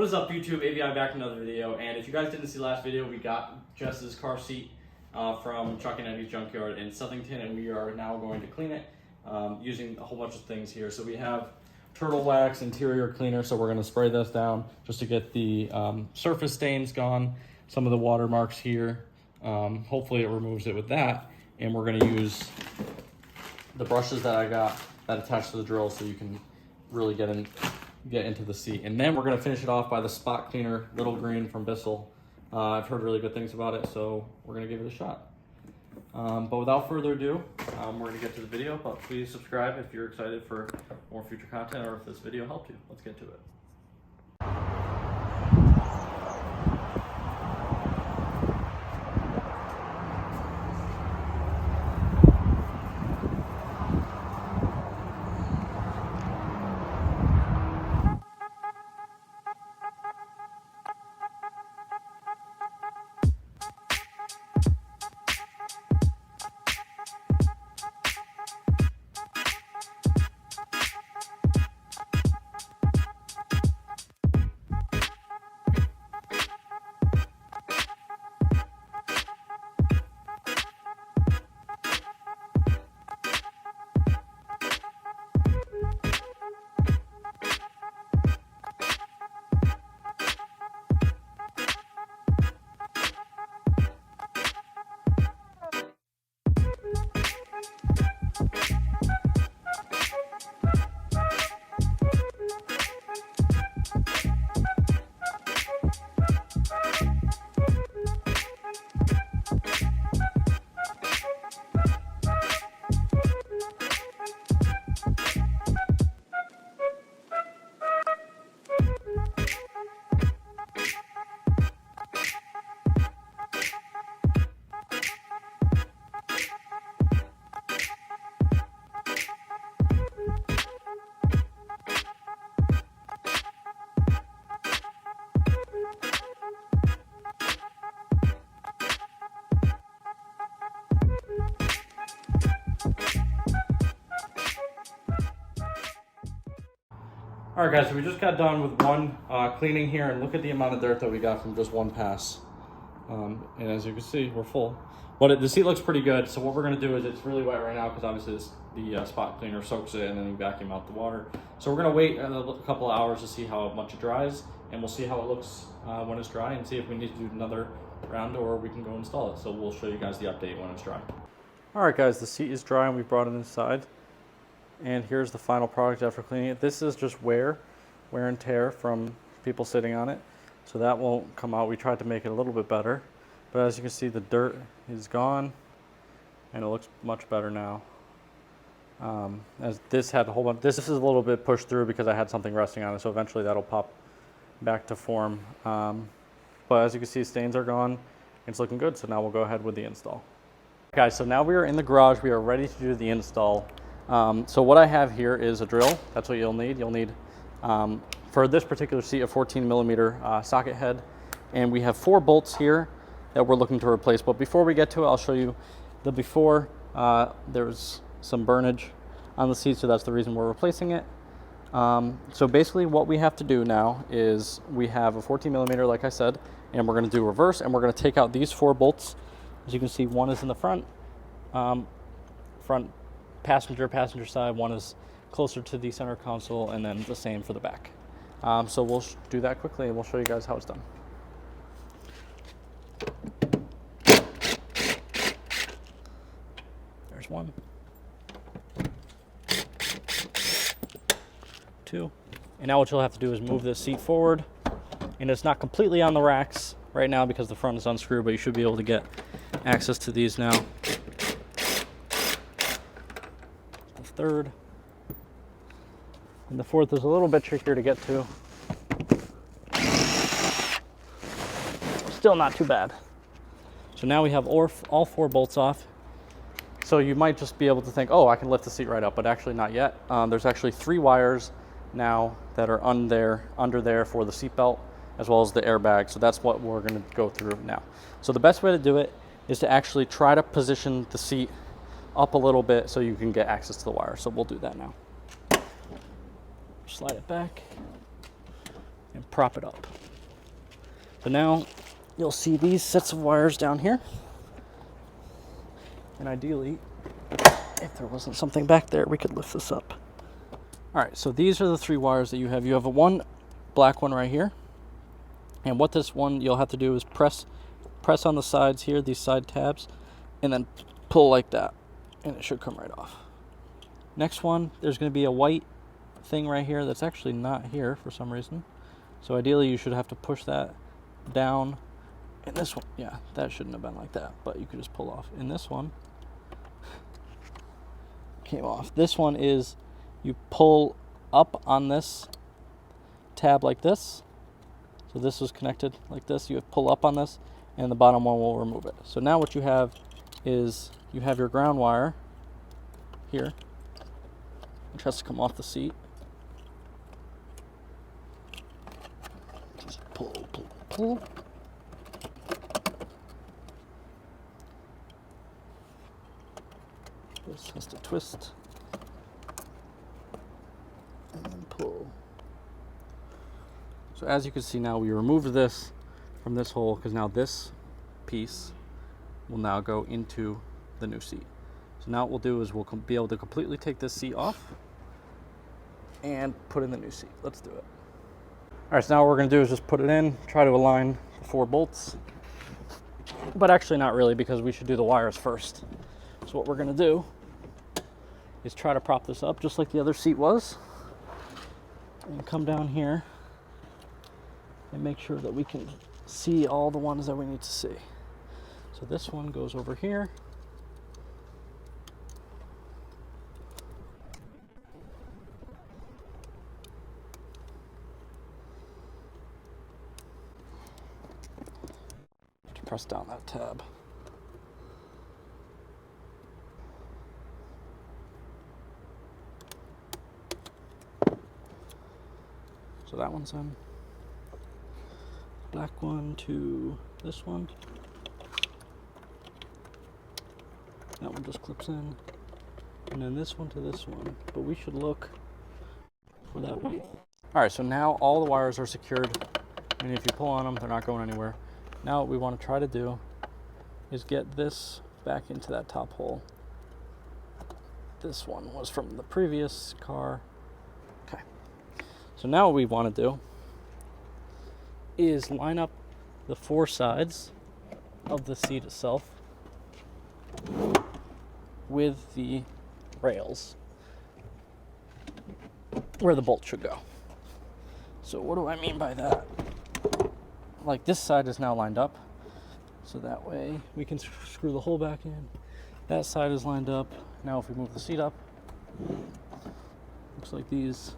What is up, YouTube? AVI back in another video. And if you guys didn't see the last video, we got Jess's car seat from Chuck and Eddie's Junkyard in Southington, and we are now going to clean it using a whole bunch of things here. So we have turtle wax interior cleaner, so we're going to spray this down just to get the surface stains gone, some of the watermarks here. Hopefully it removes it with that, and we're going to use the brushes that I got that attach to the drill so you can really get into the seat. And then we're going to finish it off by the spot cleaner, Little Green from Bissell. I've heard really good things about it, so we're going to give it a shot. But without further ado, we're going to get to the video. But please subscribe if you're excited for more future content or if this video helped you. Let's get to it. Alright guys, so we just got done with one cleaning here, and look at the amount of dirt that we got from just one pass. And as you can see, we're full. But the seat looks pretty good, so what we're going to do is, it's really wet right now because obviously the spot cleaner soaks it and then we vacuum out the water. So we're going to wait a couple of hours to see how much it dries, and we'll see how it looks when it's dry and see if we need to do another round or we can go install it. So we'll show you guys the update when it's dry. Alright guys, the seat is dry and we brought it inside. And here's the final product after cleaning it. This is just wear and tear from people sitting on it. So that won't come out. We tried to make it a little bit better. But as you can see, the dirt is gone and it looks much better now. As this had a whole bunch, this is a little bit pushed through because I had something resting on it. So eventually that'll pop back to form. But as you can see, stains are gone. It's looking good. So now we'll go ahead with the install. Guys, so now we are in the garage. We are ready to do the install. So what I have here is a drill. That's what you'll need. You'll need, for this particular seat, a 14 millimeter socket head. And we have 4 bolts here that we're looking to replace. But before we get to it, I'll show you the before. There's some burnage on the seat, so that's the reason we're replacing it. So basically what we have to do now is we have a 14 millimeter, like I said, and we're going to do reverse, and we're going to take out these 4 bolts. As you can see, one is in the front passenger side, one is closer to the center console, and then the same for the back. So we'll do that quickly and we'll show you guys how it's done. There's 1, 2, and now what you'll have to do is move this seat forward, and it's not completely on the racks right now because the front is unscrewed, but you should be able to get access to these now. 3rd, and the 4th is a little bit trickier to get to. Still not too bad. So now we have all 4 bolts off. So you might just be able to think, oh, I can lift the seat right up, but actually not yet. There's actually 3 wires now that are under there for the seat belt, as well as the airbag. So that's what we're going to go through now. So the best way to do it is to actually try to position the seat up a little bit so you can get access to the wire. So we'll do that now. Slide it back, and prop it up. So now you'll see these sets of wires down here. And ideally, if there wasn't something back there, we could lift this up. All right, so these are the 3 wires that you have. You have a one black one right here. And what this one you'll have to do is press on the sides here, these side tabs, and then pull like that, and it should come right off. Next one, there's going to be a white thing right here that's actually not here for some reason. So ideally you should have to push that down. And this one, yeah, that shouldn't have been like that, but you could just pull off. And this one came off. This one is you pull up on this tab like this. So this is connected like this. You have pull up on this, and the bottom one will remove it. So now what you have is you have your ground wire here, which has to come off the seat. Just pull, pull, pull. This has to twist and then pull. So as you can see now, we removed this from this hole because now this piece will now go into the new seat. So now what we'll do is we'll be able to completely take this seat off and put in the new seat. Let's do it. All right, so now what we're gonna do is just put it in, try to align the 4 bolts, but actually not really, because we should do the wires first. So what we're gonna do is try to prop this up just like the other seat was, and come down here and make sure that we can see all the ones that we need to see. So this one goes over here. To press down that tab. So that one's in. Black one to this one. That one just clips in. And then this one to this one. But we should look for that one. All right, so now all the wires are secured. And if you pull on them, they're not going anywhere. Now what we want to try to do is get this back into that top hole. This one was from the previous car. Okay. So now what we want to do is line up the 4 sides of the seat itself with the rails where the bolt should go. So what do I mean by that? Like this side is now lined up, so that way we can screw the hole back in. That side is lined up. Now if we move the seat up, looks like these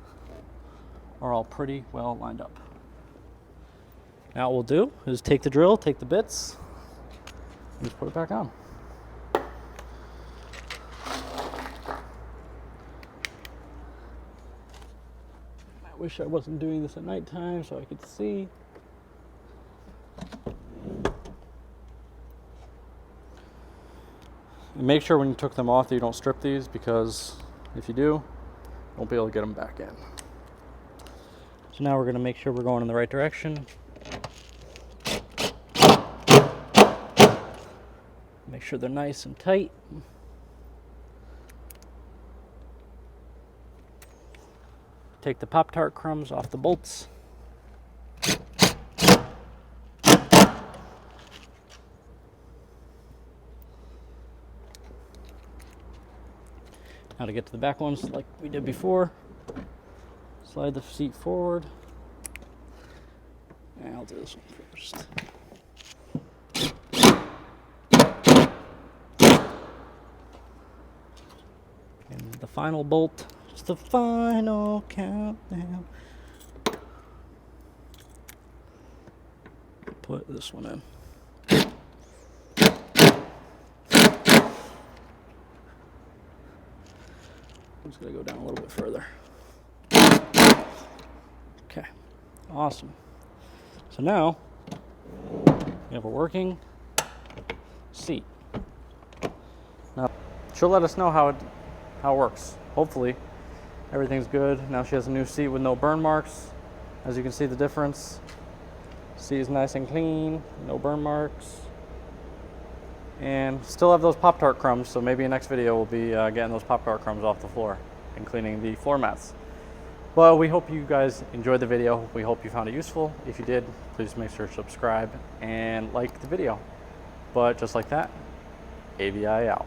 are all pretty well lined up. Now what we'll do is take the drill, take the bits, and just put it back on. I wish I wasn't doing this at nighttime so I could see. And make sure when you took them off that you don't strip these, because if you do, you won't be able to get them back in. So now we're going to make sure we're going in the right direction. Make sure they're nice and tight. Take the Pop-Tart crumbs off the bolts. Now to get to the back ones like we did before, slide the seat forward. And I'll do this one first. And the final bolt, just the final countdown. Put this one in. I'm just going to go down a little bit further. Okay, awesome. So now we have a working seat. Now she'll let us know how it works. Hopefully everything's good. Now she has a new seat with no burn marks. As you can see the difference. Seat is nice and clean, no burn marks. And still have those Pop-Tart crumbs, so maybe next video we'll be getting those Pop-Tart crumbs off the floor and cleaning the floor mats. Well, we hope you guys enjoyed the video. We hope you found it useful. If you did, please make sure to subscribe and like the video. But just like that, AVI out.